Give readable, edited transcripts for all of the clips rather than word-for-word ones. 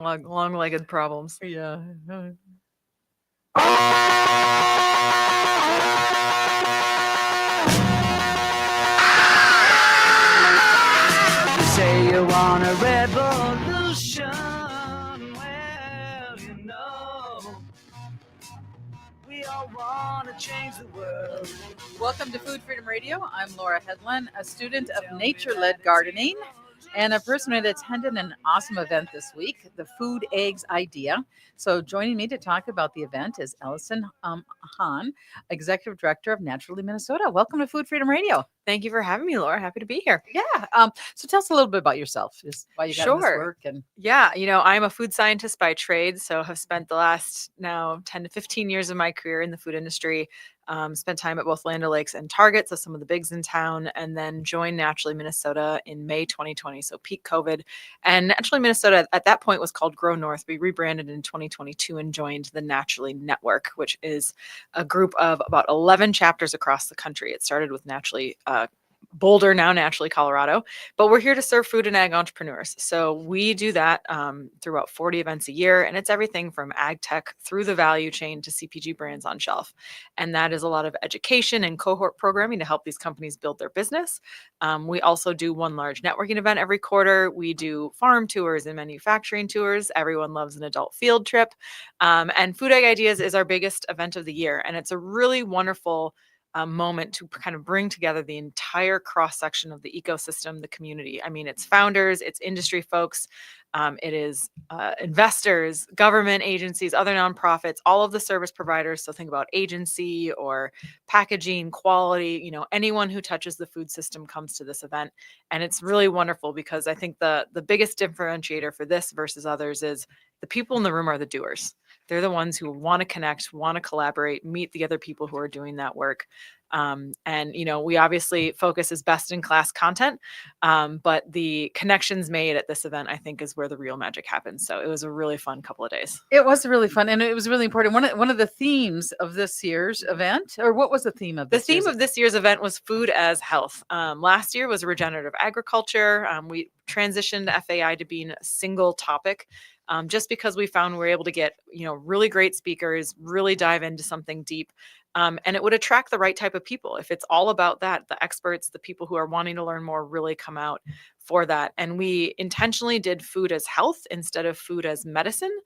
Long-legged problems. Yeah. You say you want a revolution. Well, we all want to change the world. Welcome to Food Freedom Radio. I'm Laura Hedlund, a student of nature-led gardening and a person who attended an awesome event this week, the Food Eggs Idea. So joining me to talk about the event is Ellison Hahn, Executive Director of Naturally Minnesota. Welcome to Food Freedom Radio. Thank you for having me, Laura. Happy to be here. Yeah. So tell us a little bit about yourself, just why you got in this Sure. work. And Yeah, I'm a food scientist by trade, so have spent the last now 10 to 15 years of my career in the food industry. Spent time at both Land O'Lakes and Target, so some of the bigs in town, and then joined Naturally Minnesota in May 2020, so peak COVID. And Naturally Minnesota at that point was called Grow North. We rebranded in 2022 and joined the Naturally Network, which is a group of about 11 chapters across the country. It started with Naturally Boulder, now Naturally Colorado, but we're here to serve food and ag entrepreneurs. So we do that through about 40 events a year, and it's everything from ag tech through the value chain to CPG brands on shelf. And that is a lot of education and cohort programming to help these companies build their business. We also do one large networking event every quarter. We do farm tours and manufacturing tours. Everyone loves an adult field trip. And Food Ag Ideas is our biggest event of the year, and it's a really wonderful moment to kind of bring together the entire cross section of the ecosystem, the community. I mean, it's founders, it's industry folks, it is investors, government agencies, other nonprofits, all of the service providers. So think about agency or packaging, quality, anyone who touches the food system comes to this event. And it's really wonderful because I think the biggest differentiator for this versus others is the people in the room are the doers. They're the ones who want to connect, want to collaborate, meet the other people who are doing that work. And we obviously focus as best in class content, but the connections made at this event, I think, is where the real magic happens. So it was a really fun couple of days. it was really fun, and it was really important. One of the themes of this year's event, or what was the theme of this? The theme of this year's event was food as health. Last year was regenerative agriculture. We transitioned FAI to being a single topic. Just because we found we were able to get, really great speakers, really dive into something deep. And it would attract the right type of people. If it's all about that, the experts, the people who are wanting to learn more really come out for that. And we intentionally did food as health instead of food as medicine.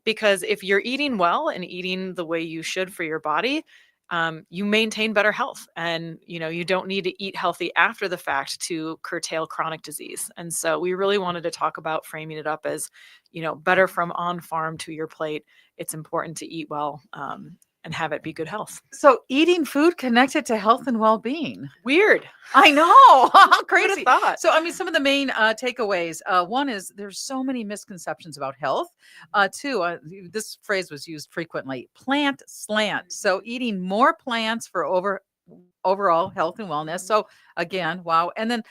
Because if you're eating well and eating the way you should for your body, you maintain better health, and you don't need to eat healthy after the fact to curtail chronic disease. And so we really wanted to talk about framing it up as better from on farm to your plate. It's important to eat well and have it be good health. So eating food connected to health and well-being. Weird. I know. How crazy. Who'd have thought? So, some of the main takeaways. One is there's so many misconceptions about health. Two, this phrase was used frequently, plant slant. So eating more plants for overall health and wellness. So again, wow. And then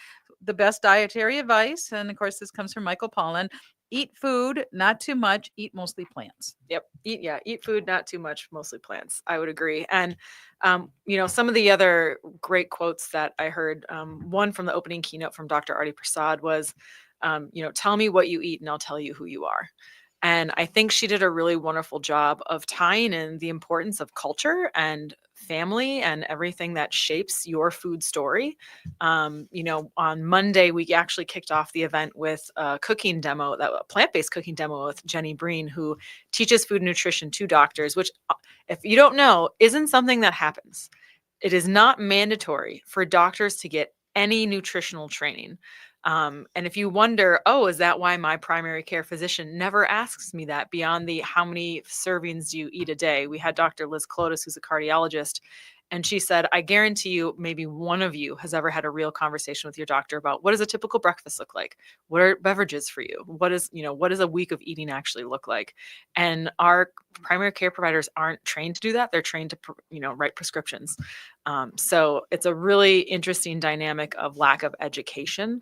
the best dietary advice, and of course this comes from Michael Pollan: eat food, not too much, eat mostly plants. Yep. Eat food, not too much, mostly plants. I would agree. And, some of the other great quotes that I heard, one from the opening keynote from Dr. Arti Prasad was, tell me what you eat and I'll tell you who you are. And I think she did a really wonderful job of tying in the importance of culture and family and everything that shapes your food story. On Monday, we actually kicked off the event with a cooking demo, a plant-based cooking demo with Jenny Breen, who teaches food nutrition to doctors, which, if you don't know, isn't something that happens. It is not mandatory for doctors to get any nutritional training. And if you wonder, is that why my primary care physician never asks me that beyond the how many servings do you eat a day? We had Dr. Liz Clotis, who's a cardiologist, and she said, I guarantee you maybe one of you has ever had a real conversation with your doctor about what does a typical breakfast look like? What are beverages for you? What does a week of eating actually look like? And our primary care providers aren't trained to do that. They're trained to, write prescriptions. So it's a really interesting dynamic of lack of education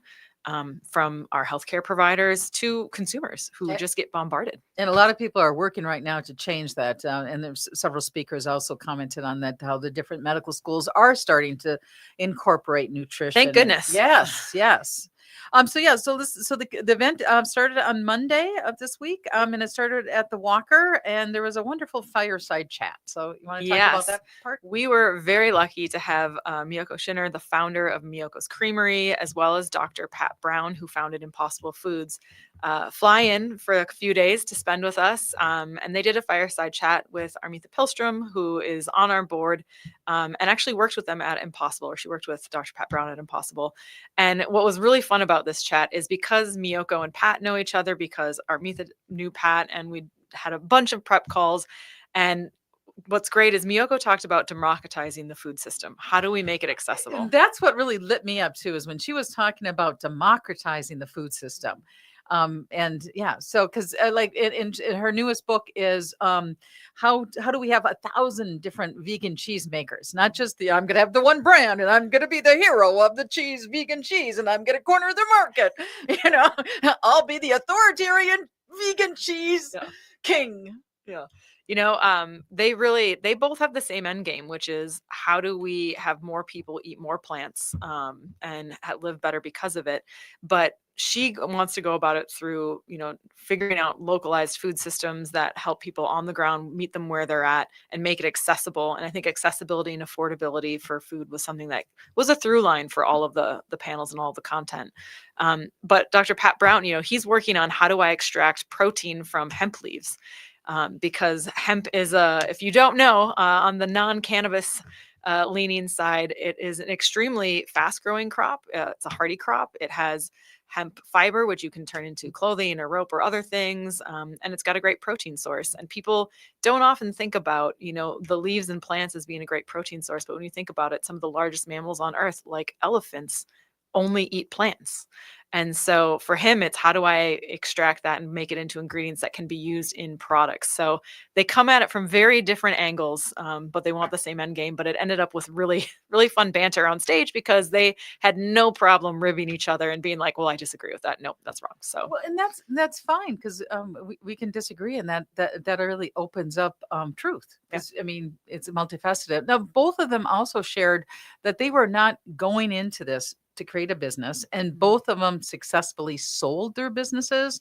from our healthcare providers to consumers who just get bombarded. And a lot of people are working right now to change that. And there's several speakers also commented on that, how the different medical schools are starting to incorporate nutrition. Thank goodness. Yes. So yeah, so the event started on Monday of this week, and it started at the Walker, and there was a wonderful fireside chat. So you want to talk about Yes. that part? We were very lucky to have Miyoko Schinner, the founder of Miyoko's Creamery, as well as Dr. Pat Brown, who founded Impossible Foods, fly in for a few days to spend with us. And they did a fireside chat with Armitha Pilstrom, who is on our board and actually worked with them at Impossible, or she worked with Dr. Pat Brown at Impossible. And what was really fun about this chat is because Miyoko and Pat know each other, because Armitha knew Pat, and we had a bunch of prep calls. And what's great is Miyoko talked about democratizing the food system. How do we make it accessible? And that's what really lit me up too, is when she was talking about democratizing the food system. And yeah, so because like in her newest book is how do we have 1,000 different vegan cheesemakers, not just the I'm gonna have the one brand and I'm gonna be the hero of the vegan cheese and I'm gonna corner the market, you know, I'll be the authoritarian vegan cheese Yeah. king. Yeah. They both have the same end game, which is how do we have more people eat more plants and live better because of it. But she wants to go about it through, figuring out localized food systems that help people on the ground, meet them where they're at, and make it accessible. And I think accessibility and affordability for food was something that was a through line for all of the panels and all the content. But Dr. Pat Brown, he's working on how do I extract protein from hemp leaves, because hemp is if you don't know, on the non-cannabis leaning side, it is an extremely fast-growing crop. It's a hardy crop. It has hemp fiber, which you can turn into clothing or rope or other things, and it's got a great protein source. And people don't often think about, the leaves and plants as being a great protein source, but when you think about it, some of the largest mammals on Earth, like elephants, only eat plants. And so for him, it's how do I extract that and make it into ingredients that can be used in products? So they come at it from very different angles, but they want the same end game. But it ended up with really, really fun banter on stage because they had no problem ribbing each other and being like, well, I disagree with that. Nope, that's wrong. So Well, and that's fine because we can disagree, and that really opens up truth. Yeah. 'Cause, I mean, it's multifaceted. Now, both of them also shared that they were not going into this to create a business, and both of them successfully sold their businesses.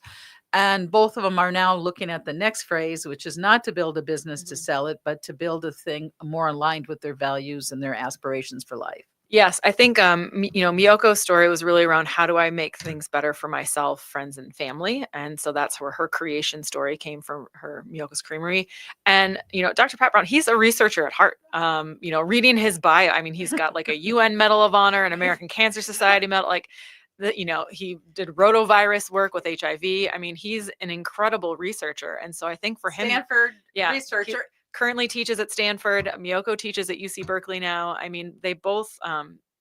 And both of them are now looking at the next phrase, which is not to build a business to sell it, but to build a thing more aligned with their values and their aspirations for life. Yes, I think Miyoko's story was really around how do I make things better for myself, friends, and family, and so that's where her creation story came from. Her Miyoko's Creamery, and Dr. Pat Brown, he's a researcher at heart. Reading his bio, I mean, he's got like a UN Medal of Honor, an American Cancer Society medal, like he did rotavirus work with HIV. I mean, he's an incredible researcher, and so I think for him, Stanford yeah, researcher. currently teaches at Stanford. Miyoko teaches at UC Berkeley now. I mean, they both,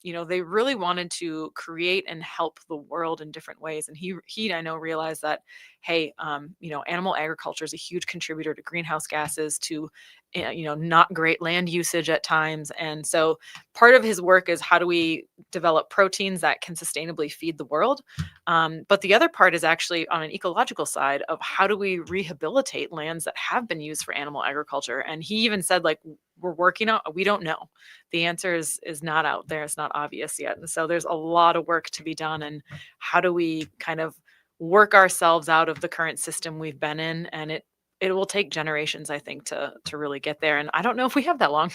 they really wanted to create and help the world in different ways. And he I know realized that, hey, animal agriculture is a huge contributor to greenhouse gases, to not great land usage at times. And so part of his work is how do we develop proteins that can sustainably feed the world. But the other part is actually on an ecological side of how do we rehabilitate lands that have been used for animal agriculture. And he even said, like, we're working on, we don't know. The answer is not out there. It's not obvious yet. And so there's a lot of work to be done. And how do we kind of work ourselves out of the current system we've been in? And it will take generations, I think, to really get there. And I don't know if we have that long.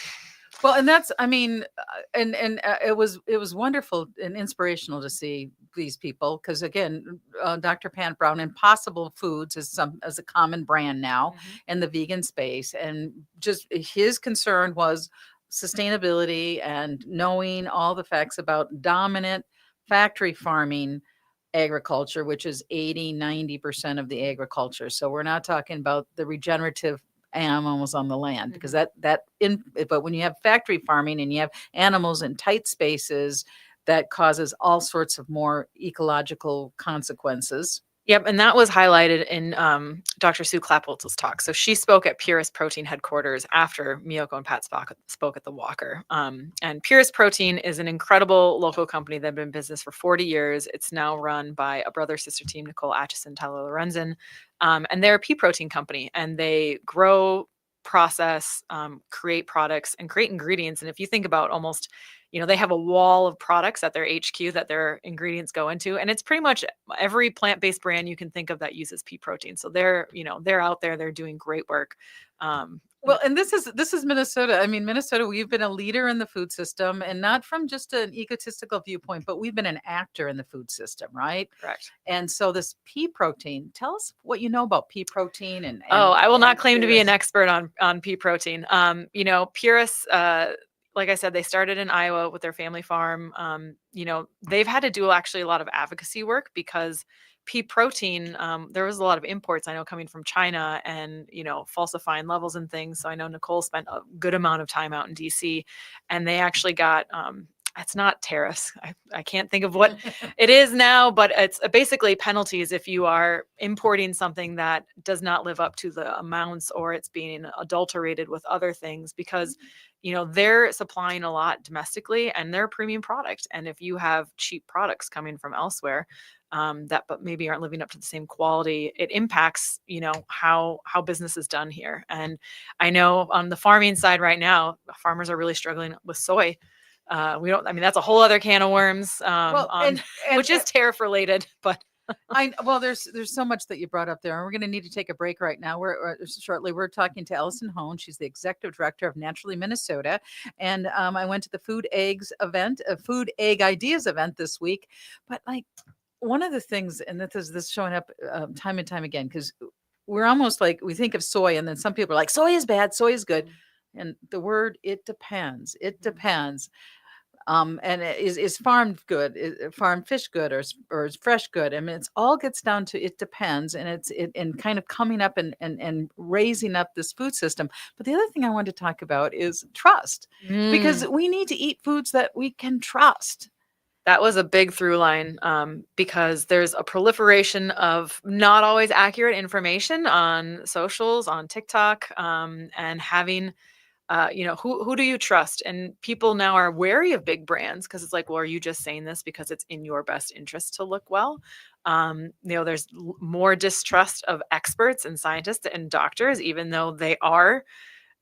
Well, and that's, I mean, it was wonderful and inspirational to see these people because again, Dr. Pat Brown, Impossible Foods is a common brand now in the vegan space, and just his concern was sustainability and knowing all the facts about dominant factory farming agriculture, which is 80-90% of the agriculture. So we're not talking about the regenerative animals on the land because but when you have factory farming and you have animals in tight spaces, that causes all sorts of more ecological consequences. Yep, and that was highlighted in Dr. Sue Clapholtz's talk. So she spoke at Purist Protein headquarters after Miyoko and Pat spoke at the Walker. And Purist Protein is an incredible local company that had been in business for 40 years. It's now run by a brother-sister team, Nicole Atchison, Tyler Lorenzen. And they're a pea protein company, and they grow, process, create products, and create ingredients. And if you think about almost they have a wall of products at their HQ that their ingredients go into, and it's pretty much every plant-based brand you can think of that uses pea protein. So they're out there, they're doing great work. Well, and this is Minnesota. I mean, Minnesota, we've been a leader in the food system, and not from just an egotistical viewpoint, but we've been an actor in the food system, right? Correct. And so this pea protein, tell us what you know about pea protein and Oh, I will not and claim to be an Purus. expert on pea protein. Purus, like I said, they started in Iowa with their family farm. They've had to do actually a lot of advocacy work because pea protein, there was a lot of imports I know coming from China and, falsifying levels and things. So I know Nicole spent a good amount of time out in DC, and they actually got, it's not tariffs. I can't think of what it is now, but it's basically penalties if you are importing something that does not live up to the amounts or it's being adulterated with other things, because they're supplying a lot domestically and they're a premium product. And if you have cheap products coming from elsewhere, but maybe aren't living up to the same quality, it impacts, how business is done here. And I know on the farming side right now, farmers are really struggling with soy. That's a whole other can of worms, Well, which is tariff related, but there's so much that you brought up there, and we're going to need to take a break right now. We're talking to Allison Hone. She's the executive director of Naturally Minnesota, and I went to the Food Eggs event, a Food Egg Ideas event this week. But like one of the things, and this showing up time and time again, because we're almost like we think of soy, and then some people are like, soy is bad, soy is good, and the word it depends. It depends. And is farmed good, farmed fish good, or is fresh good? I mean, it's all gets down to it depends, and and kind of coming up and raising up this food system. But the other thing I wanted to talk about is trust, because we need to eat foods that we can trust. That was a big through line, because there's a proliferation of not always accurate information on socials, on TikTok, and having who do you trust? And people now are wary of big brands because it's like, well, are you just saying this because it's in your best interest to look well? There's more distrust of experts and scientists and doctors, even though they are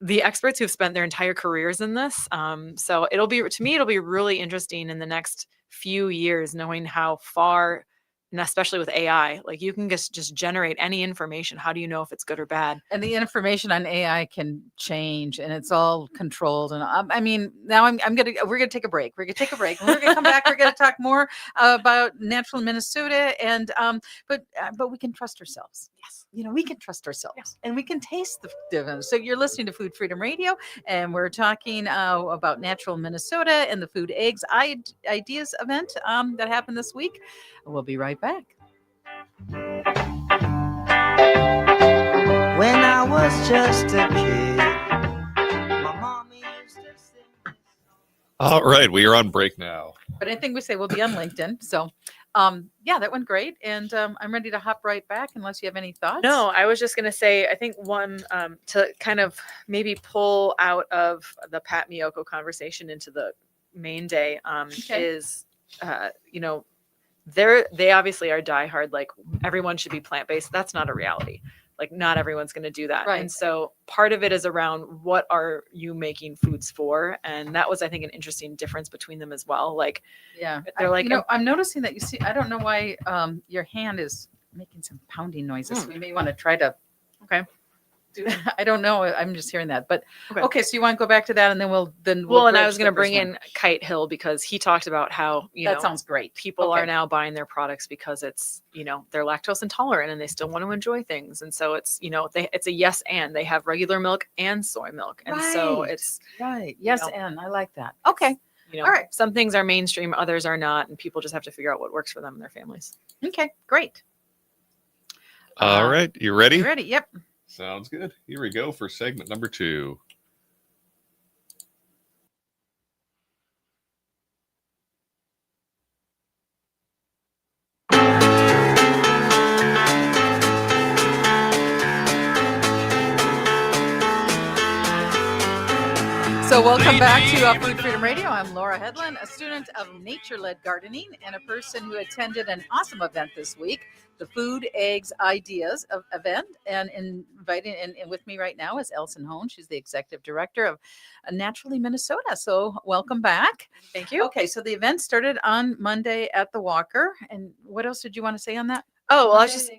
the experts who've spent their entire careers in this. So it'll be really interesting in the next few years, knowing how far, and especially with AI, like you can just generate any information. How do you know if it's good or bad? And the information on AI can change, and it's all controlled. And now we're gonna take a break. We're gonna come back. We're gonna talk more about Natural Minnesota, and but we can trust ourselves. Yes, we can trust ourselves, and we can taste the difference. So you're listening to Food Freedom Radio, and we're talking about Natural Minnesota and the Food Eggs Ideas event that happened this week. We'll be right back. When I was just a kid, my mommy used to sing. All right, we are on break now. But anything we say will be on LinkedIn. So, that went great, and I'm ready to hop right back. Unless you have any thoughts. No, I was just gonna say, I think one, to kind of maybe pull out of the Pat Miyoko conversation into the main day, is they obviously are diehard, like everyone should be plant-based. That's not a reality. Like not everyone's going to do that. Right. And so part of it is around what are you making foods for? And that was, I think, an interesting difference between them as well. Like, Yeah. they're like, I'm noticing that I don't know why your hand is making some pounding noises. We may want to try to. Okay. I don't know. I'm just hearing that, but Okay. okay. So you want to go back to that, and then we'll and I was going to bring in Kite Hill because he talked about how, that sounds great. people Okay. are now buying their products because it's, they're lactose intolerant and they still want to enjoy things. And so it's, it's a yes, and they have regular milk and soy milk. And so Right. it's, Right. Yes, know, and I like that. Okay. all All right. some things are mainstream, others are not. And people just have to figure out what works for them and their families. Okay. Great. All right, you ready? You ready? Yep. Sounds good. Here we go for segment number 2. So welcome back to Food Freedom Radio. I'm Laura Headland, a student of nature-led gardening and a person who attended an awesome event this week, the Food, Eggs, Ideas event. And inviting and with me right now is Elson Hone. She's the executive director of Naturally Minnesota. So welcome back. Thank you. Okay, so the event started on Monday at the Walker. And what else did you want to say on that? Oh, well, I was just,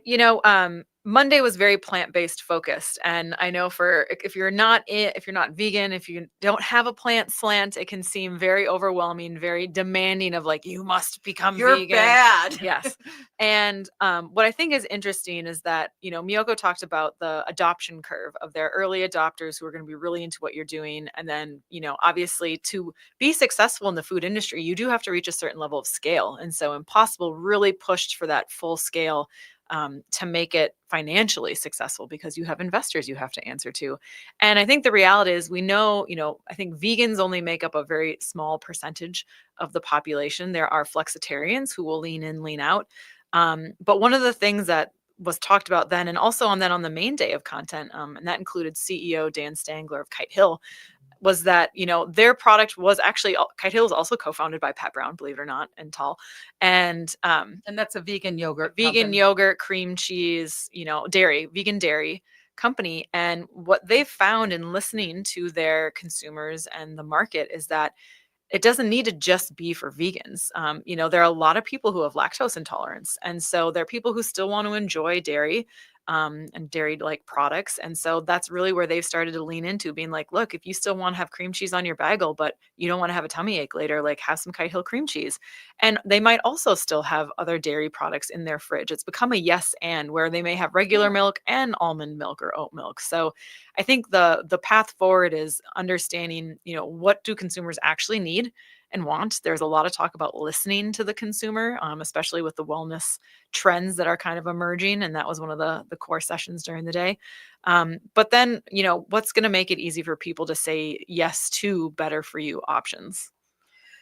Monday was very plant-based focused. And I know if you're not vegan, if you don't have a plant slant, it can seem very overwhelming, very demanding of like, you must become You're vegan. bad. Yes. And what I think is interesting is that, Miyoko talked about the adoption curve of their early adopters who are going to be really into what you're doing. And then, obviously to be successful in the food industry, you do have to reach a certain level of scale. And so Impossible really pushed for that full scale to make it financially successful because you have investors you have to answer to. And I think the reality is we know, I think vegans only make up a very small percentage of the population. There are flexitarians who will lean in, lean out. But one of the things that was talked about then and also on the main day of content, and that included CEO Dan Stangler of Kite Hill, was that, their product was actually, Kite Hill is also co-founded by Pat Brown, believe it or not, and Tall. And that's a vegan yogurt. Yogurt, cream cheese, vegan dairy company. And what they've found in listening to their consumers and the market is that it doesn't need to just be for vegans. There are a lot of people who have lactose intolerance. And so there are people who still want to enjoy dairy and dairy-like products. And so that's really where they've started to lean into being like, look, if you still want to have cream cheese on your bagel, but you don't want to have a tummy ache later, like have some Kite Hill cream cheese. And they might also still have other dairy products in their fridge. It's become a yes and where they may have regular milk and almond milk or oat milk. So I think the path forward is understanding, what do consumers actually need and want. There's a lot of talk about listening to the consumer, especially with the wellness trends that are kind of emerging. And that was one of the core sessions during the day. But then, what's going to make it easy for people to say yes to better for you options?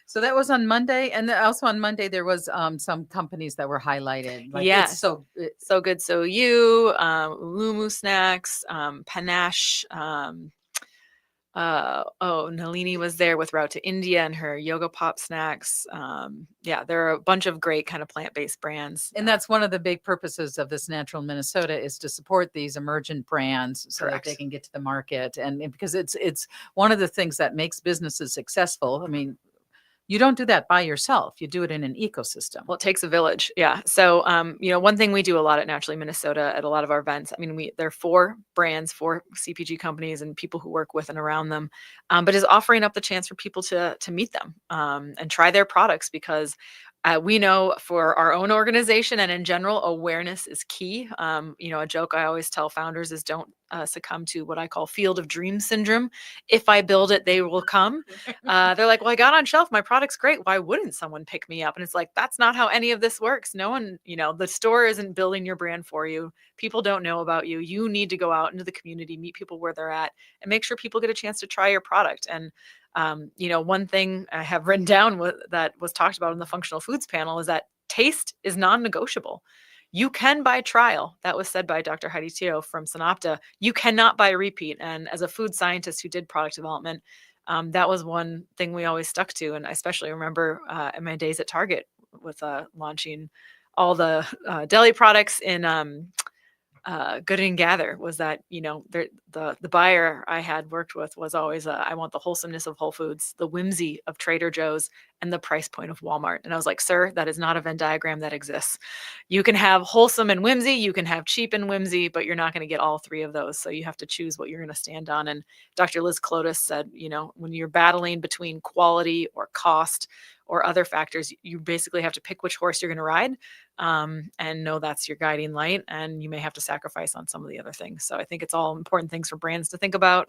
So that was on Monday. And also on Monday, there was some companies that were highlighted. Like, yes. It's so good. So you, Lumu Snacks, Panache, Nalini was there with Route to India and her Yoga Pop snacks. There are a bunch of great kind of plant-based brands. And that's one of the big purposes of this Natural Minnesota is to support these emergent brands so Correct. that they can get to the market. And because it's one of the things that makes businesses successful. I mean, you don't do that by yourself. You do it in an ecosystem. Well, it takes a village. Yeah. So, one thing we do a lot at Naturally Minnesota at a lot of our events, there are 4 brands, 4 CPG companies and people who work with and around them, but is offering up the chance for people to meet them and try their products because we know for our own organization and in general, awareness is key. A joke I always tell founders is don't succumb to what I call field of dreams syndrome. If I build it, they will come. They're like, well, I got on shelf. My product's great. Why wouldn't someone pick me up? And it's like, that's not how any of this works. No one, the store isn't building your brand for you. People don't know about you. You need to go out into the community, meet people where they're at, and make sure people get a chance to try your product. And one thing I have written down that was talked about in the functional foods panel is that taste is non-negotiable. You can buy trial. That was said by Dr. Heidi Teo from Synopta. You cannot buy repeat. And as a food scientist who did product development, that was one thing we always stuck to. And I especially remember in my days at Target with launching all the deli products in Good and Gather was that, the buyer I had worked with was always, I want the wholesomeness of Whole Foods, the whimsy of Trader Joe's, and the price point of Walmart. And I was like, sir, that is not a Venn diagram that exists. You can have wholesome and whimsy, you can have cheap and whimsy, but you're not going to get all 3 of those. So you have to choose what you're going to stand on. And Dr. Liz Clotis said, when you're battling between quality or cost or other factors, you basically have to pick which horse you're going to ride and know that's your guiding light. And you may have to sacrifice on some of the other things. So I think it's all important things for brands to think about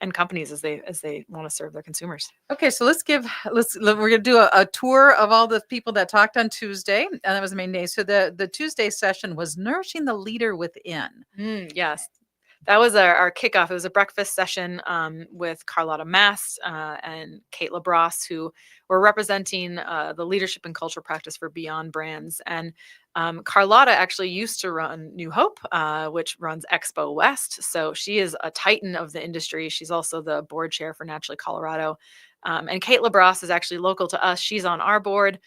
and companies as they want to serve their consumers. Okay, so we're going to do a tour of all the people that talked on Tuesday, and that was the main day. So the Tuesday session was Nourishing the Leader Within. Yes. that was our kickoff. It was a breakfast session with Carlotta Mast and Kate LaBrosse, who were representing the leadership and culture practice for Beyond Brands. And Carlotta actually used to run New Hope, which runs Expo West. So she is a titan of the industry. She's also the board chair for Naturally Colorado. And Kate LaBrosse is actually local to us. She's on our board.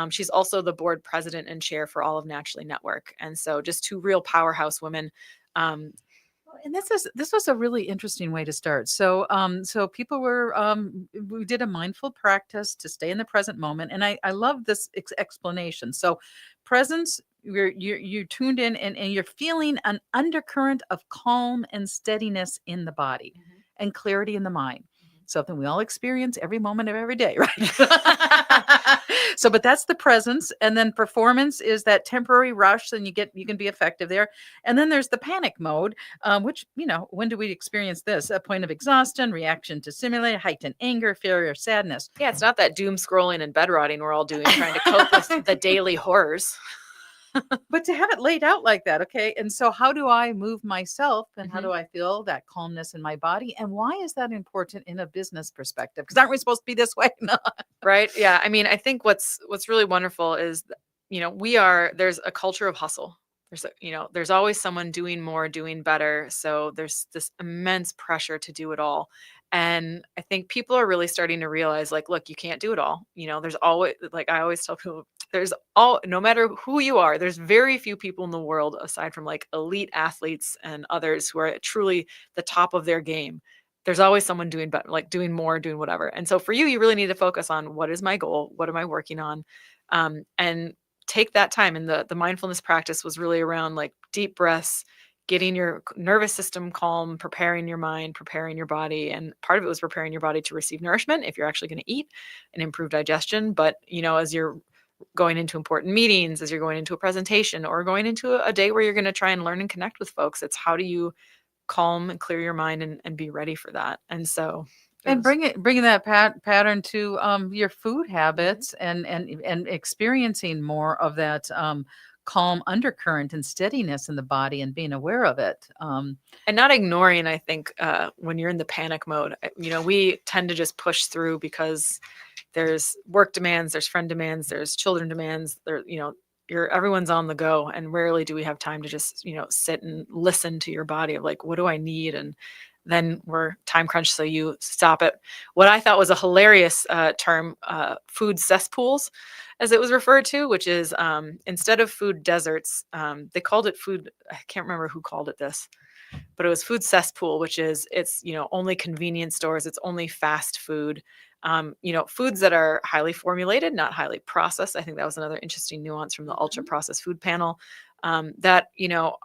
She's also the board president and chair for all of Naturally Network. And so just two real powerhouse women. And this was a really interesting way to start. So so people were we did a mindful practice to stay in the present moment, and I love this explanation. So presence, you're tuned in, and you're feeling an undercurrent of calm and steadiness in the body and clarity in the mind. Something we all experience every moment of every day, right? So, but that's the presence. And then performance is that temporary rush, and you can be effective there. And then there's the panic mode, which, when do we experience this? A point of exhaustion, reaction to stimuli, heightened anger, fear, or sadness. Yeah, it's not that doom scrolling and bed rotting we're all doing, trying to cope with the daily horrors. But to have it laid out like that, okay. And so how do I move myself, and how Mhm. do I feel that calmness in my body? And why is that important in a business perspective? Because aren't we supposed to be this way? No. Right. Yeah. I mean, I think what's really wonderful is, there's a culture of hustle. There's always someone doing more, doing better. So there's this immense pressure to do it all. And I think people are really starting to realize, like, look, you can't do it all. There's always, like I always tell people, no matter who you are, there's very few people in the world aside from like elite athletes and others who are at truly the top of their game. There's always someone doing better, like doing more, doing whatever. And so for you really need to focus on, what is my goal? What am I working on? And take that time. And the mindfulness practice was really around like deep breaths, getting your nervous system calm, preparing your mind, preparing your body. And part of it was preparing your body to receive nourishment if you're actually going to eat and improve digestion. But, as you're going into important meetings, as you're going into a presentation, or going into a day where you're going to try and learn and connect with folks, it's how do you calm and clear your mind and be ready for that. And so And bringing that pattern to your food habits, and experiencing more of that calm undercurrent and steadiness in the body, and being aware of it. and not ignoring, I think, when you're in the panic mode, we tend to just push through because there's work demands, there's friend demands, there's children demands, everyone's on the go, and rarely do we have time to just, sit and listen to your body of like, what do I need? And then we're time crunched, so you stop it. What I thought was a hilarious term, food cesspools, as it was referred to, which is instead of food deserts, they called it food. I can't remember who called it this, but it was food cesspool, which is it's only convenience stores, it's only fast food. Foods that are highly formulated, not highly processed. I think that was another interesting nuance from the ultra processed food panel. That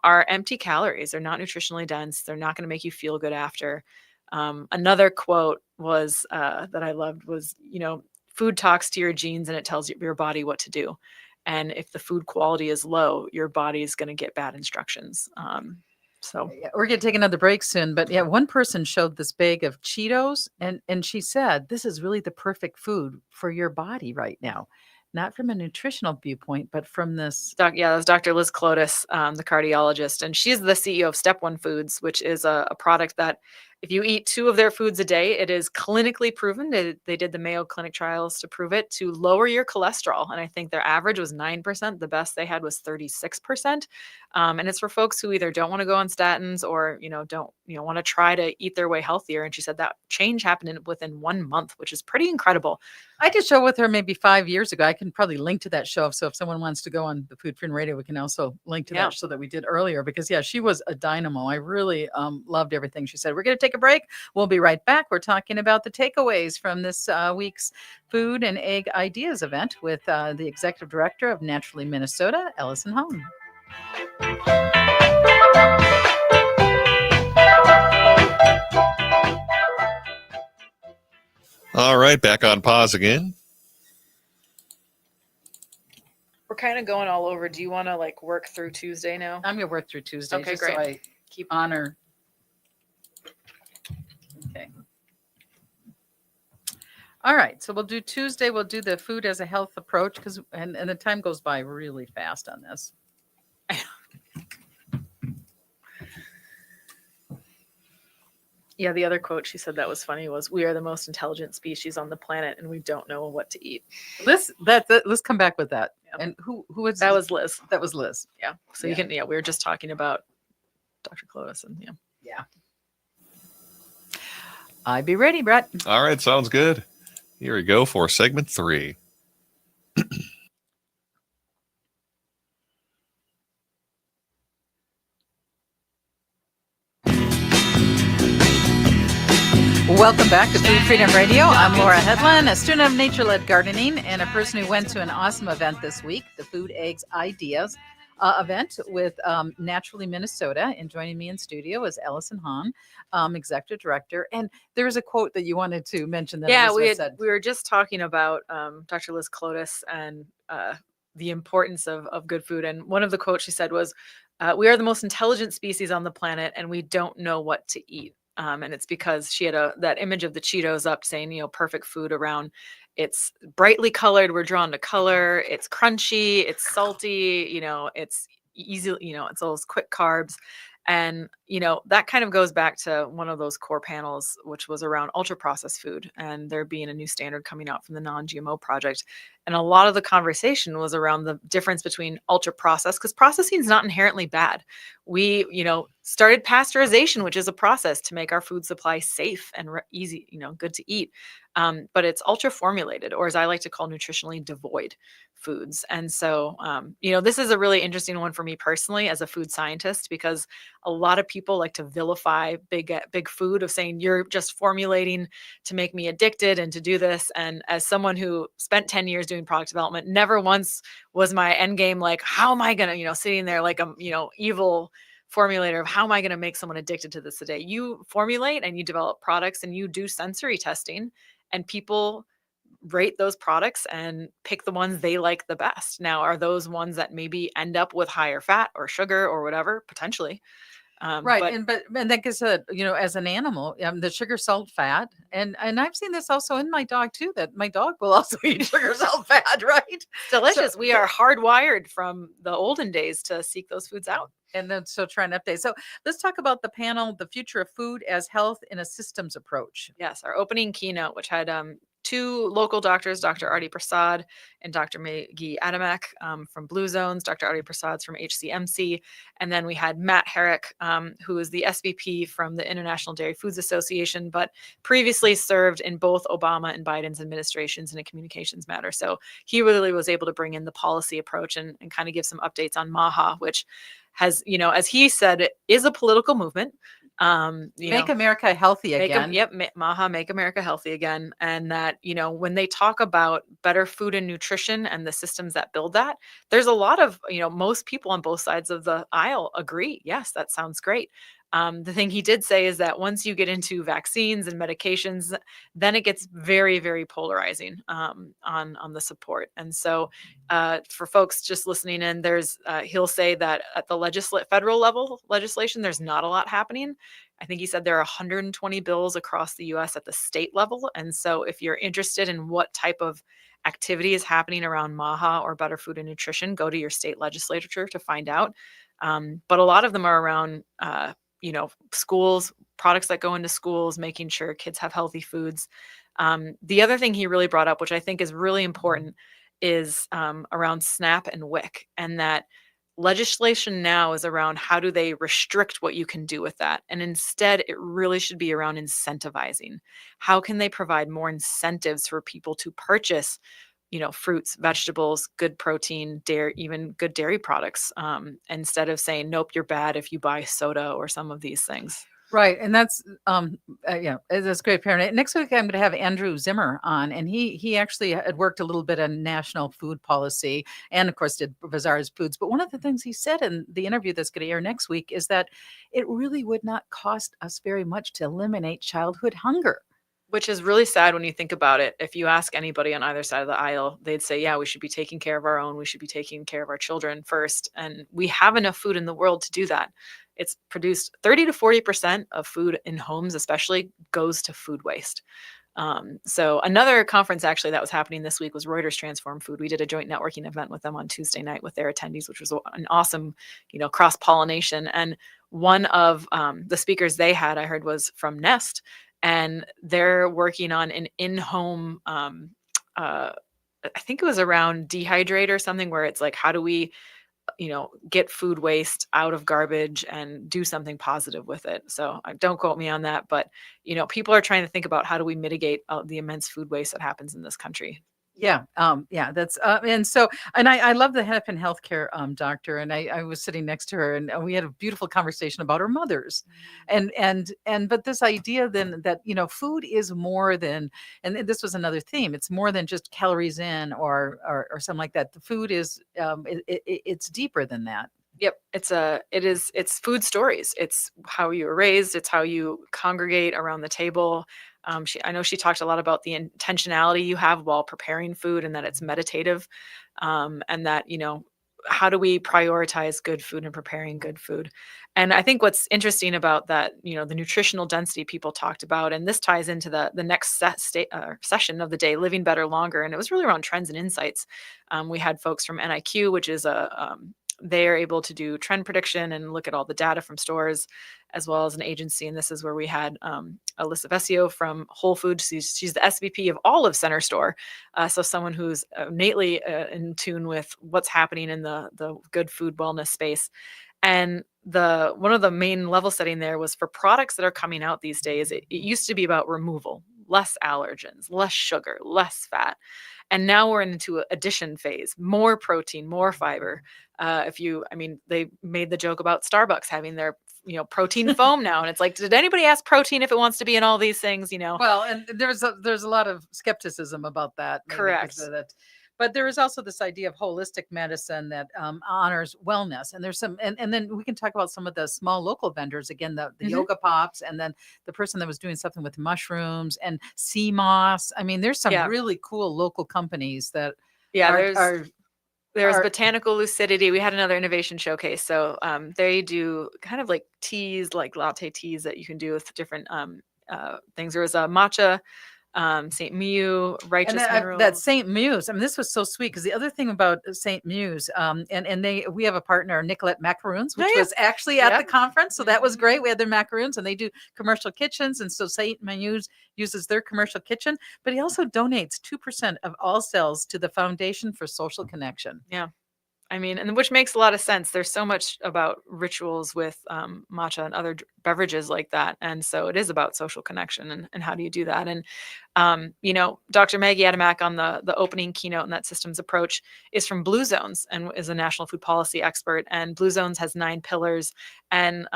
are empty calories. They're not nutritionally dense. They're not going to make you feel good after. Another quote was that I loved was, food talks to your genes and it tells your body what to do. And if the food quality is low, your body is going to get bad instructions. So Yeah, we're going to take another break soon, but yeah, one person showed this bag of Cheetos, and she said, this is really the perfect food for your body right now. Not from a nutritional viewpoint, but from this. that was Dr. Liz Clotis, the cardiologist, and she's the CEO of Step One Foods, which is a product that if you eat 2 of their foods a day, it is clinically proven. They did the Mayo Clinic trials to prove it, to lower your cholesterol. And I think their average was 9%. The best they had was 36%. And it's for folks who either don't want to go on statins or, don't, want to try to eat their way healthier. And she said that change happened within 1 month, which is pretty incredible. I did a show with her maybe 5 years ago. I can probably link to that show. So if someone wants to go on the Food Friend Radio, we can also link to that show that we did earlier, because yeah, she was a dynamo. I really loved everything she said. We're going to take a break. We'll be right back. We're talking about the takeaways from this week's Food and Egg Ideas event with the Executive Director of Naturally Minnesota, Ellison Hone. All right, back on pause again. We're kind of going all over. Do you want to work through Tuesday now? I'm going to work through Tuesday. Okay, just great. So I Keep honor. Okay. All right. So we'll do Tuesday. We'll do the food as a health approach, because and the time goes by really fast on this. Yeah, the other quote she said that was funny was, "We are the most intelligent species on the planet, and we don't know what to eat." Let's let's come back with that. Yeah. And who was That was Liz. that was Liz. Yeah. So Yeah. you can, we were just talking about Dr. Clovis, and yeah. Yeah. I'd be ready, Brett. All right, sounds good. Here we go for segment 3. Welcome back to Food Freedom Radio. I'm Laura Hedlund, a student of nature-led gardening and a person who went to an awesome event this week, the Food Eggs Ideas event with Naturally Minnesota. And joining me in studio is Ellison Hahn, executive director. And there's a quote that you wanted to mention that Elizabeth we were just talking about Dr. Liz Clotis and the importance of good food. And one of the quotes she said was, "We are the most intelligent species on the planet, and we don't know what to eat." And it's because she had that image of the Cheetos up saying, perfect food around. It's brightly colored. We're drawn to color. It's crunchy. It's salty. It's easy. It's those quick carbs. And, that kind of goes back to one of those core panels, which was around ultra processed food and there being a new standard coming out from the Non-GMO Project. And a lot of the conversation was around the difference between ultra processed, because processing is not inherently bad. We, started pasteurization, which is a process to make our food supply safe and easy, good to eat. But it's ultra formulated, or as I like to call, nutritionally devoid foods. And so, this is a really interesting one for me personally as a food scientist, because a lot of people like to vilify big food of saying, you're just formulating to make me addicted and to do this. And as someone who spent 10 years doing product development, never once was my end game like, how am I going to, sitting there like a, evil formulator of how am I going to make someone addicted to this today? You formulate and you develop products and you do sensory testing, and people rate those products and pick the ones they like the best. Now, are those ones that maybe end up with higher fat or sugar or whatever? Potentially. Right. But that gets as an animal, the sugar, salt, fat. And I've seen this also in my dog too, that my dog will also eat sugar, salt, fat, right? Delicious. We are hardwired from the olden days to seek those foods out. And then trying to update. So let's talk about the panel, The Future of Food as Health in a Systems Approach. Yes, our opening keynote, which had two local doctors, Dr. Arti Prasad and Dr. Maggie Adamek from Blue Zones. Dr. Arti Prasad's from HCMC. And then we had Matt Herrick, who is the SVP from the International Dairy Foods Association, but previously served in both Obama and Biden's administrations in a communications matter. So he really was able to bring in the policy approach and kind of give some updates on MAHA, which has, as he said, is a political movement. Make America healthy again. MAHA, Make America Healthy Again. And that, when they talk about better food and nutrition and the systems that build that, there's a lot of, most people on both sides of the aisle agree. Yes, that sounds great. The thing he did say is that once you get into vaccines and medications, then it gets very, very polarizing on the support. And so for folks just listening in, he'll say that at the federal level legislation, there's not a lot happening. I think he said there are 120 bills across the U.S. at the state level. And so if you're interested in what type of activity is happening around MAHA or better food and nutrition, go to your state legislature to find out. But a lot of them are around schools, products that go into schools, making sure kids have healthy foods. The other thing he really brought up, which I think is really important, is around SNAP and WIC, and that legislation now is around how do they restrict what you can do with that. And instead, it really should be around incentivizing. How can they provide more incentives for people to purchase fruits, vegetables, good protein, dairy, even good dairy products, instead of saying, nope, you're bad if you buy soda or some of these things. Right. And that's, that's great, Parent. Next week, I'm going to have Andrew Zimmer on, and he actually had worked a little bit on national food policy and, of course, did Vazara's Foods. But one of the things he said in the interview that's going to air next week is that it really would not cost us very much to eliminate childhood hunger. Which is really sad when you think about it. If you ask anybody on either side of the aisle, they'd say, yeah, we should be taking care of our own. We should be taking care of our children first. And we have enough food in the world to do that. It's produced 30 to 40% of food in homes, especially, goes to food waste. So another conference actually that was happening this week was Reuters Transform Food. We did a joint networking event with them on Tuesday night with their attendees, which was an awesome, cross pollination. And one of the speakers they had, I heard, was from Nest, and they're working on an in-home. I think it was around dehydrate or something, where it's like, how do we get food waste out of garbage and do something positive with it. So don't quote me on that, but people are trying to think about how do we mitigate the immense food waste that happens in this country. Yeah, that's and I love the Hennepin Healthcare doctor, and I was sitting next to her, and we had a beautiful conversation about her mothers, but this idea then that food is more than, and this was another theme. It's more than just calories in or something like that. The food is it's deeper than that. Yep. It's food stories. It's how you were raised. It's how you congregate around the table. I know she talked a lot about the intentionality you have while preparing food, and that it's meditative, and that, how do we prioritize good food and preparing good food? And I think what's interesting about that, the nutritional density people talked about, and this ties into the next session of the day, Living Better Longer. And it was really around trends and insights. We had folks from NIQ, which is they are able to do trend prediction and look at all the data from stores, as well as an agency. And this is where we had Alyssa Vesio from Whole Foods. She's the SVP of all of Center Store. So someone who's innately in tune with what's happening in the good food wellness space. And one of the main level setting there was for products that are coming out these days. It used to be about removal, less allergens, less sugar, less fat. And now we're into addition phase, more protein, more fiber. They made the joke about Starbucks having their, protein foam now. And it's like, did anybody ask protein if it wants to be in all these things, Well, and there's a lot of skepticism about that. Maybe Correct. because of that. But there is also this idea of holistic medicine that honors wellness. And there's some, and then we can talk about some of the small local vendors, again, the Yoga Pops, and then the person that was doing something with mushrooms and sea moss. I mean, there's some really cool local companies that there's Botanical Lucidity. We had another innovation showcase. So they do kind of like teas, like latte teas that you can do with different things. There was a matcha, St. Mew, righteous minerals. That St. Mew's. I mean, this was so sweet because the other thing about St. Mew's, we have a partner, Nicolette Macaroons, which was actually at the conference. So that was great. We had their macaroons, and they do commercial kitchens. And so St. Mew's uses their commercial kitchen, but he also donates 2% of all sales to the Foundation for Social Connection. Yeah. And which makes a lot of sense. There's so much about rituals with matcha and other beverages like that. And so it is about social connection and how do you do that? And, Dr. Maggie Adamak on the opening keynote in that systems approach is from Blue Zones and is a national food policy expert. And Blue Zones has 9 pillars. And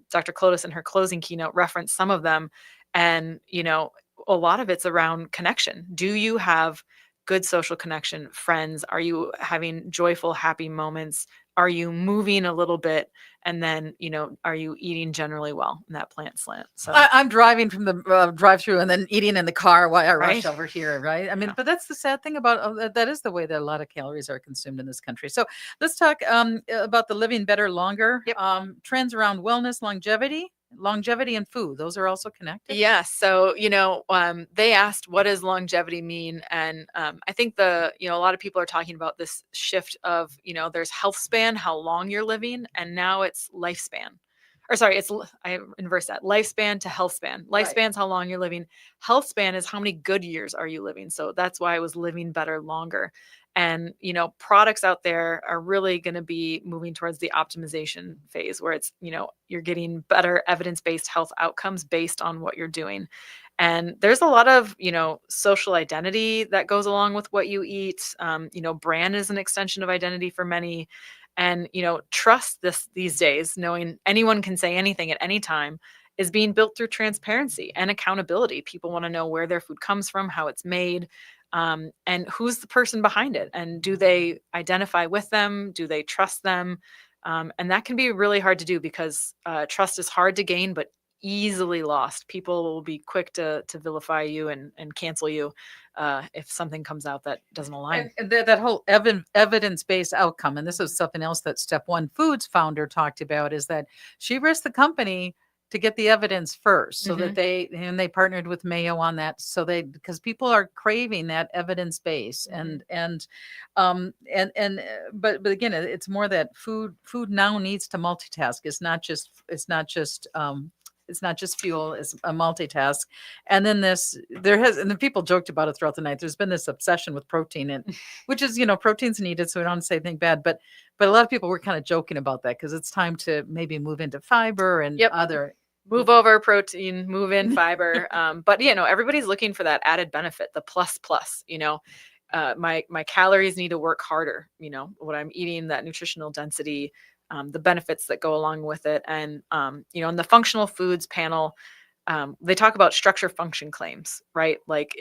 Dr. Clotis in her closing keynote referenced some of them. And, a lot of it's around connection. Do you have good social connection, friends? Are you having joyful, happy moments? Are you moving a little bit? And then, are you eating generally well in that plant slant? So I'm driving from the drive-through and then eating in the car while I rush over here, right? I mean, but that's the sad thing about that is the way that a lot of calories are consumed in this country. So let's talk about the Living Better Longer. Trends around wellness, longevity and food. Those are also connected. Yeah. So, they asked, what does longevity mean? And I think a lot of people are talking about this shift of, there's health span, how long you're living, and now it's lifespan. Or sorry, I inverse that. Lifespan to health span. Lifespan is how long you're living. Health span is how many good years are you living. So that's why I was living better longer. And, products out there are really going to be moving towards the optimization phase where it's, you're getting better evidence-based health outcomes based on what you're doing. And there's a lot of, social identity that goes along with what you eat. Brand is an extension of identity for many. And, trust these days, knowing anyone can say anything at any time, is being built through transparency and accountability. People want to know where their food comes from, how it's made, and who's the person behind it, and do they identify with them? Do they trust them? And that can be really hard to do because trust is hard to gain, but easily lost. People will be quick to vilify you and cancel you if something comes out that doesn't align. And that whole evidence-based outcome, and this is something else that Step One Foods founder talked about, is that she risked the company to get the evidence first, so that Mhm. they partnered with Mayo on that, so because people are craving that evidence base. But again, it's more that food now needs to multitask. It's not just fuel, it's a multitask. And then and the people joked about it throughout the night. There's been this obsession with protein, and which is, protein's needed, so we don't say anything bad, but a lot of people were kind of joking about that, because it's time to maybe move into fiber and Yep. other. Move over protein, move in fiber. But everybody's looking for that added benefit, the plus plus. My calories need to work harder. What I'm eating, that nutritional density, the benefits that go along with it, and in the functional foods panel, they talk about structure function claims, right? Like,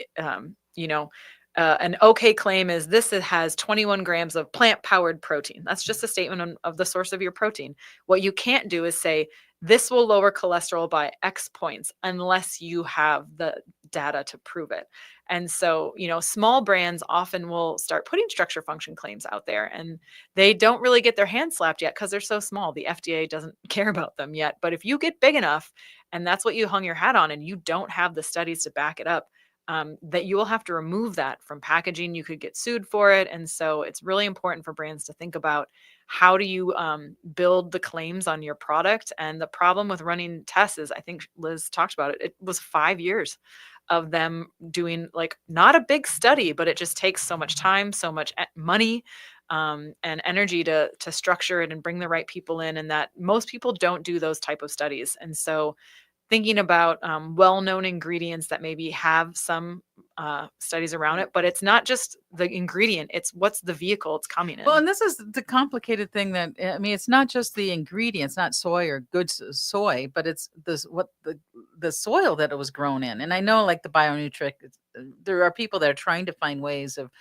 an okay claim is this: it has 21 grams of plant powered protein. That's just a statement of the source of your protein. What you can't do is say this will lower cholesterol by X points unless you have the data to prove it. And so, small brands often will start putting structure function claims out there, and they don't really get their hands slapped yet because they're so small. The FDA doesn't care about them yet. But if you get big enough and that's what you hung your hat on, and you don't have the studies to back it up, that you will have to remove that from packaging. You could get sued for it. And so it's really important for brands to think about, how do you build the claims on your product? And the problem with running tests is, I think Liz talked about it, it was 5 years of them doing, like, not a big study, but it just takes so much time, so much money, and energy to structure it and bring the right people in, and that most people don't do those type of studies. And so thinking about well-known ingredients that maybe have some studies around it, but it's not just the ingredient, it's what's the vehicle it's coming in. Well, and this is the complicated thing, that I mean, it's not just the ingredients, not soy or good soy, but it's the soil that it was grown in. And I know, like the BioNutric, there are people that are trying to find ways of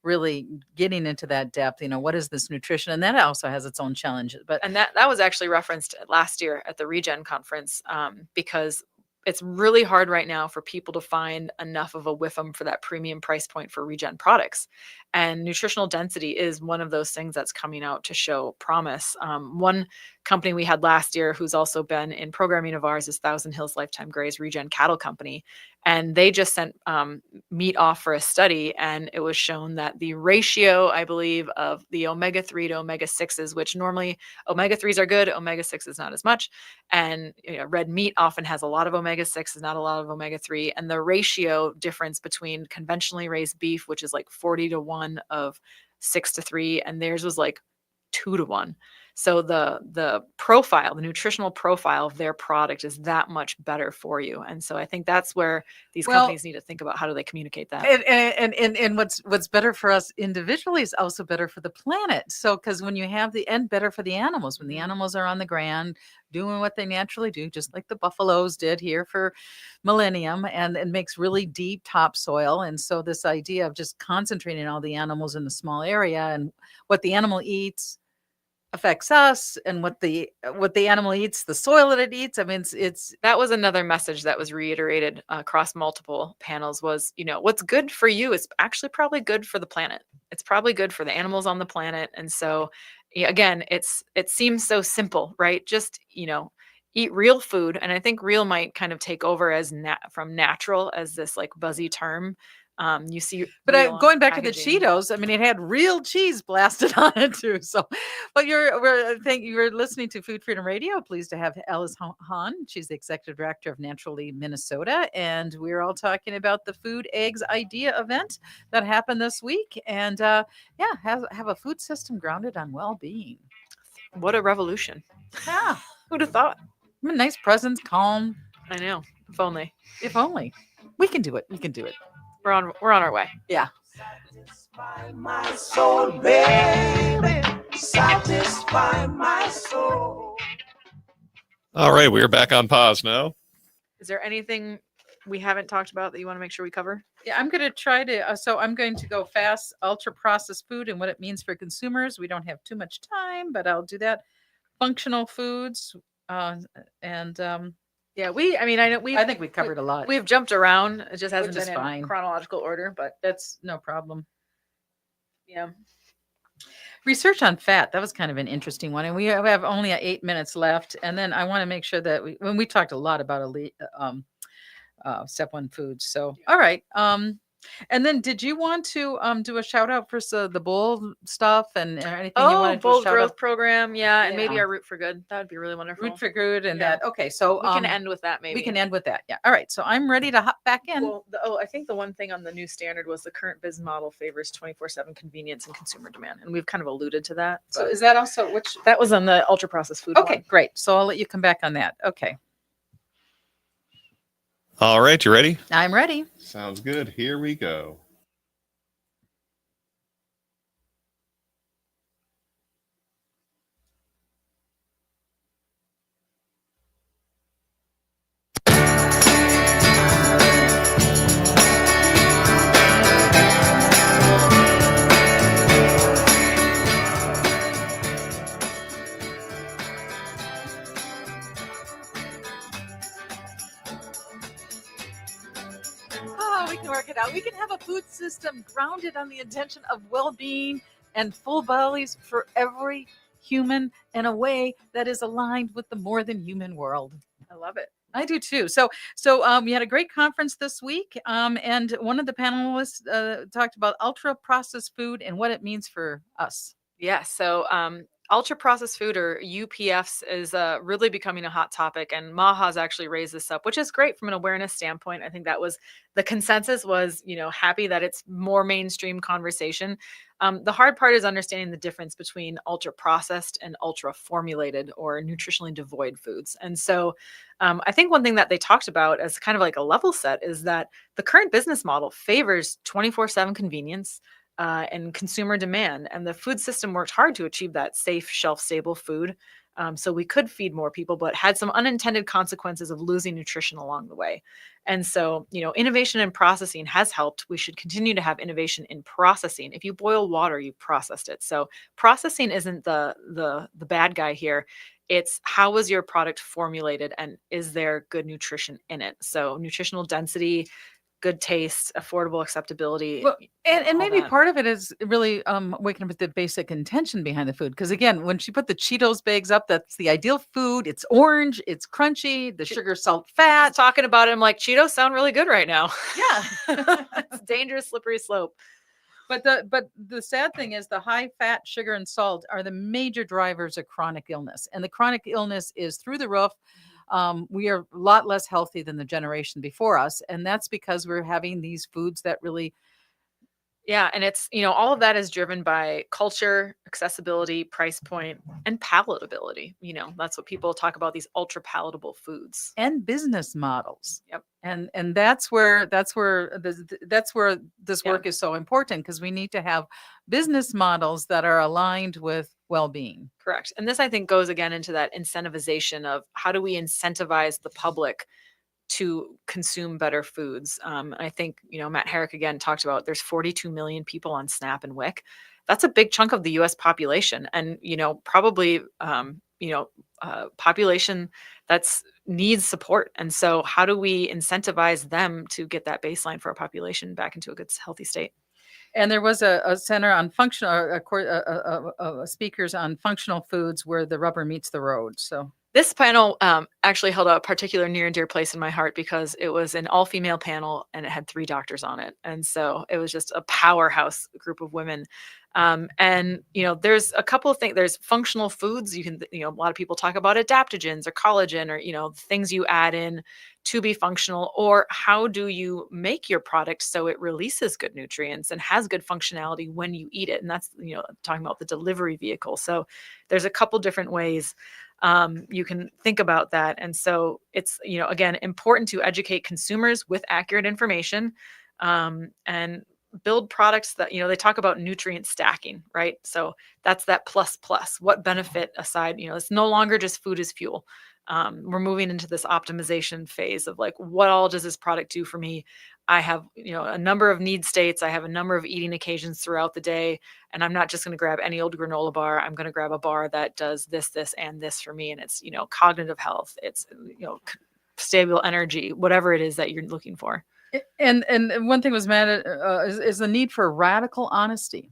really getting into that depth. What is this nutrition? And that also has its own challenges. But And that was actually referenced last year at the Regen conference, because it's really hard right now for people to find enough of a WIFM for that premium price point for Regen products. And nutritional density is one of those things that's coming out to show promise. One company we had last year, who's also been in programming of ours, is Thousand Hills Lifetime Graze Regen Cattle Company. And they just sent meat off for a study, and it was shown that the ratio, I believe, of the omega-3 to omega-6s, which normally omega-3s are good, omega-6 is not as much. And red meat often has a lot of omega-6, not a lot of omega-3. And the ratio difference between conventionally raised beef, which is like 40-1 of 6-3, and theirs was like 2-1. So the profile, the nutritional profile of their product is that much better for you. And so I think that's where these companies need to think about, how do they communicate that? And what's better for us individually is also better for the planet. So, because when you have and better for the animals, when the animals are on the ground doing what they naturally do, just like the buffaloes did here for millennium, and it makes really deep topsoil. And so this idea of just concentrating all the animals in a small area, and what the animal eats affects us, and what the animal eats, the soil that it eats. I mean, it's that was another message that was reiterated across multiple panels, was, what's good for you is actually probably good for the planet. It's probably good for the animals on the planet. And so again, it seems so simple, right? Just, eat real food. And I think real might kind of take over as from natural as this like buzzy term. You see, but going back to the packaging. Cheetos, I mean, it had real cheese blasted on it too. So, but you're listening to Food Freedom Radio. Pleased to have Alice Hahn. She's the executive director of Naturally Minnesota, and we're all talking about the Food Eggs Idea event that happened this week. And have a food system grounded on well-being. What a revolution! Yeah, Who'd have thought? I mean, nice presence, calm. I know. If only. If only. We can do it. We can do it. We're on our way. Yeah. Satisfy my soul, baby. Satisfy my soul. All right, we're back on pause now. Is there anything we haven't talked about that you want to make sure we cover? Yeah, I'm going to try to. So I'm going to go fast. Ultra processed food and what it means for consumers. We don't have too much time, but I'll do that. Functional foods, Yeah, I think we covered a lot. We've jumped around. It just hasn't Which is been fine. in chronological order, but That's no problem. yeah. Research on fat, that was kind of an interesting one. And we have only 8 minutes left. And then I want to make sure that when we talked a lot about step one foods. So, all right. And then did you want to do a shout out for the bowl stuff and anything you Oh, wanted to bold shout growth out? program. Yeah. And maybe Yeah. our Root for Good. That would be really wonderful. Root for good and Yeah. that. Okay. So We can end with that maybe. we can end with that. Yeah. All right. So I'm ready to hop back in. Well, I think the one thing on the new standard was the current business model favors 24/7 convenience and consumer demand. And we've kind of alluded to that. So but is that also which? that was on the ultra processed food. Okay, one. great. So I'll let you come back on that. Okay. All right, you ready? I'm ready. Sounds good. Here we go. Oh, we can work it out. We can have a food system grounded on the intention of well-being and full bellies for every human in a way that is aligned with the more than human world. I love it. I do too. So we had a great conference this week, and one of the panelists talked about ultra processed food and what it means for us. Yeah. So ultra processed food, or UPFs, is really becoming a hot topic. And Maha's actually raised this up, which is great from an awareness standpoint. I think that was the consensus was, happy that it's more mainstream conversation. The hard part is understanding the difference between ultra processed and ultra formulated or nutritionally devoid foods. And so I think one thing that they talked about as kind of like a level set is that the current business model favors 24/7 convenience and consumer demand. And the food system worked hard to achieve that safe, shelf stable food. So we could feed more people, but had some unintended consequences of losing nutrition along the way. And so, innovation in processing has helped. We should continue to have innovation in processing. If you boil water, you've processed it. So processing isn't the bad guy here. It's how was your product formulated and is there good nutrition in it? So nutritional density, good taste, affordable acceptability. Well, and all maybe that. part of it is really waking up with the basic intention behind the food. Because again, when she put the Cheetos bags up, that's the ideal food. It's orange, it's crunchy, the sugar, salt, fat. Talking about it, I'm like, Cheetos sound really good right now. Yeah. It's dangerous, slippery slope. But the sad thing is the high fat, sugar, and salt are the major drivers of chronic illness. And the chronic illness is through the roof. We are a lot less healthy than the generation before us. And that's because we're having these foods that really. Yeah. And it's, all of that is driven by culture, accessibility, price point, and palatability. That's what people talk about, these ultra palatable foods. And business models. Yep. And that's where this work is so important, because we need to have business models that are aligned with well-being. Correct. And this, I think, goes again into that incentivization of how do we incentivize the public to consume better foods. I think, Matt Herrick again talked about there's 42 million people on SNAP and WIC. That's a big chunk of the US population. And, probably, population that's needs support. And so how do we incentivize them to get that baseline for our population back into a good, healthy state? And there was a center on functional, speakers on functional foods where the rubber meets the road. So this panel actually held a particular near and dear place in my heart because it was an all-female panel and it had 3 doctors on it. And so it was just a powerhouse group of women. And, there's a couple of things. There's functional foods. You can, a lot of people talk about adaptogens or collagen or, things you add in to be functional, or how do you make your product so it releases good nutrients and has good functionality when you eat it. And that's, talking about the delivery vehicle. So there's a couple different ways you can think about that. And so it's, again, important to educate consumers with accurate information and build products that, they talk about nutrient stacking, right? So that's that plus. What benefit aside, it's no longer just food as fuel. We're moving into this optimization phase of like, what all does this product do for me? I have, a number of need states. I have a number of eating occasions throughout the day. And I'm not just going to grab any old granola bar. I'm going to grab a bar that does this, and this for me. And it's, cognitive health. It's, stable energy, whatever it is that you're looking for. And one thing was mad at is the need for radical honesty.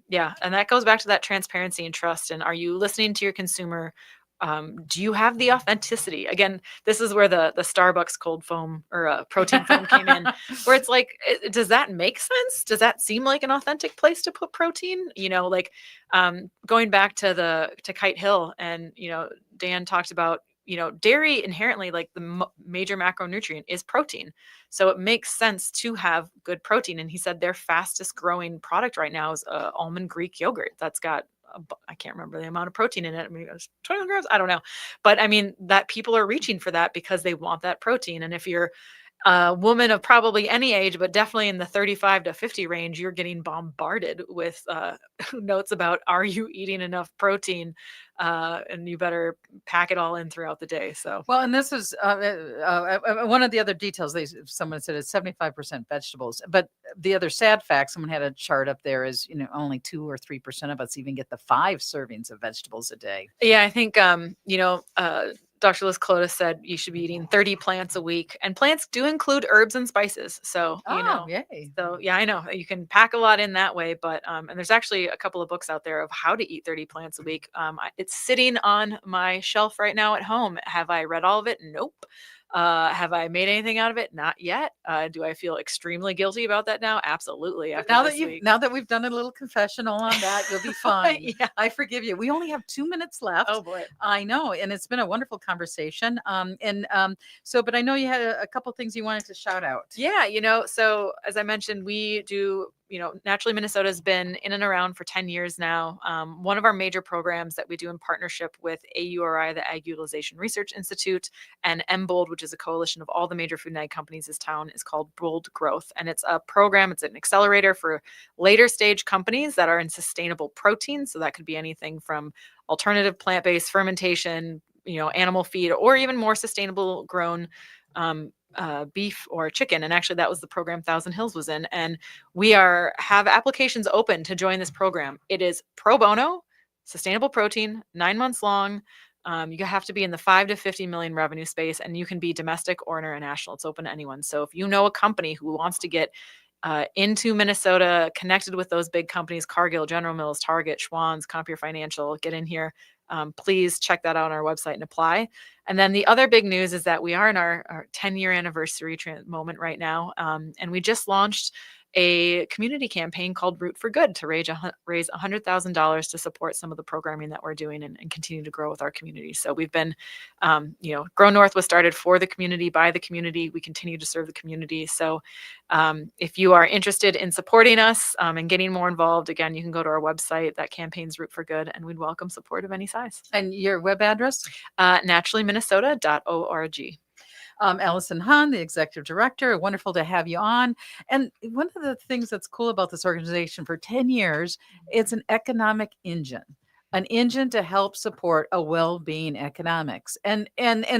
Yeah, and that goes back to that transparency and trust. And are you listening to your consumer? Do you have the authenticity? Again, this is where the Starbucks cold foam or protein foam came in, where it's like, does that make sense? Does that seem like an authentic place to put protein? Like going back to Kite Hill, and Dan talked about dairy inherently, like the major macronutrient is protein. So it makes sense to have good protein. And he said their fastest growing product right now is almond Greek yogurt that's got I can't remember the amount of protein in it. I mean, it was 20 grams. I don't know. But I mean, that people are reaching for that because they want that protein. And if you're a woman of probably any age, but definitely in the 35 to 50 range, you're getting bombarded with notes about, are you eating enough protein? And you better pack it all in throughout the day. So, Well, and this is one of the other details. Someone said it's 75% vegetables, but the other sad fact, someone had a chart up there, is only 2 or 3% of us even get the 5 servings of vegetables a day. yeah, I think Dr. Liz Clotis said you should be eating 30 plants a week, and plants do include herbs and spices. So, Yay. so yeah, I know you can pack a lot in that way, but, and there's actually a couple of books out there of how to eat 30 plants a week. It's sitting on my shelf right now at home. Have I read all of it? Nope. Have I made anything out of it? Not yet. Do I feel extremely guilty about that now? Absolutely. But After this week. now that we've done a little confessional on that, you'll be fine. Yeah. I forgive you. We only have 2 minutes left. Oh boy. I know, and it's been a wonderful conversation. But I know you had a couple things you wanted to shout out. Yeah, so as I mentioned, we do, Naturally Minnesota has been in and around for 10 years now. One of our major programs that we do in partnership with AURI, the Ag Utilization Research Institute, and MBOLD, which is a coalition of all the major food and ag companies in this town, is called Bold Growth. And it's a program, it's an accelerator for later stage companies that are in sustainable protein. So that could be anything from alternative plant-based fermentation, animal feed, or even more sustainable grown beef or chicken. And actually that was the program Thousand Hills was in. And we have applications open to join this program. It is pro bono, sustainable protein, 9 months long. You have to be in the 5 to 50 million revenue space, and you can be domestic or international. It's open to anyone. So if you know a company who wants to get into Minnesota, connected with those big companies, Cargill, General Mills, Target, Schwann's, Compeer Financial, get in here. Please check that out on our website and apply. And then the other big news is that we are in our 10-year anniversary moment right now. And we just launched a community campaign called Root for Good to raise $100,000 to support some of the programming that we're doing and continue to grow with our community. So we've been, Grow North was started for the community, by the community. We continue to serve the community. So if you are interested in supporting us and getting more involved, again, you can go to our website. That campaign's Root for Good, and we'd welcome support of any size. And your web address? Naturallyminnesota.org. Allison Hahn, the executive director. Wonderful to have you on. And one of the things that's cool about this organization, for 10 years, it's an economic engine. An engine to help support a well-being economics. And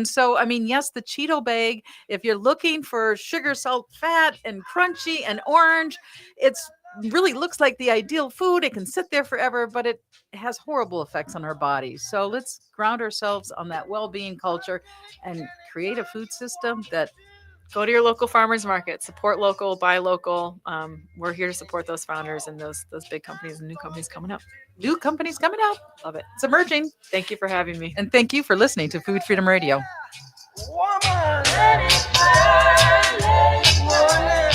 so, I mean, yes, the Cheeto bag, if you're looking for sugar, salt, fat, and crunchy and orange, it's really looks like the ideal food. It can sit there forever, but it has horrible effects on our bodies. So let's ground ourselves on that well-being culture and create a food system that go to your local farmers market, support local, buy local. We're here to support those founders and those big companies and new companies coming up. New companies coming out. Love it. It's emerging. Thank you for having me. And thank you for listening to Food Freedom Radio. Woman, let it burn, let it burn.